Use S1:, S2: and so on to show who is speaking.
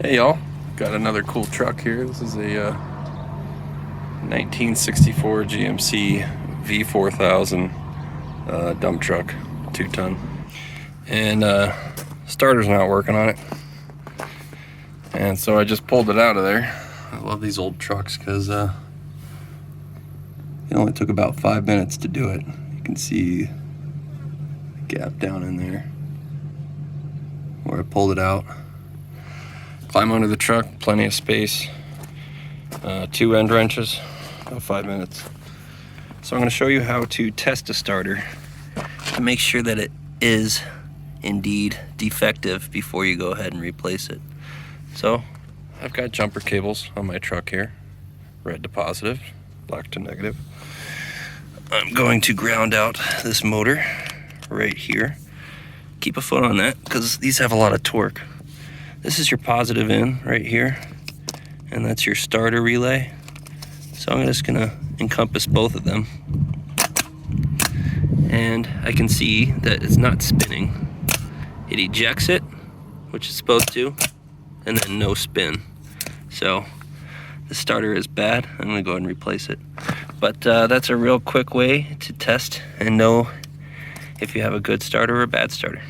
S1: Hey y'all, got another cool truck here. This is a 1964 GMC V4008 dump truck, 2-ton. And starter's not working on it. And so I just pulled it out of there. I love these old trucks because it only took about 5 minutes to do it. You can see the gap down in there where I pulled it out. Climb under the truck, plenty of space. 2 end wrenches, about 5 minutes. So I'm going to show you how to test a starter to make sure that it is indeed defective before you go ahead and replace it. So I've got jumper cables on my truck here, red to positive, black to negative. I'm going to ground out this motor right here. Keep a foot on that because these have a lot of torque. This is your positive in right here, and that's your starter relay. So I'm just gonna encompass both of them. And I can see that it's not spinning. It ejects it, which it's supposed to, and then no spin. So the starter is bad. I'm gonna go ahead and replace it. But that's a real quick way to test and know if you have a good starter or a bad starter.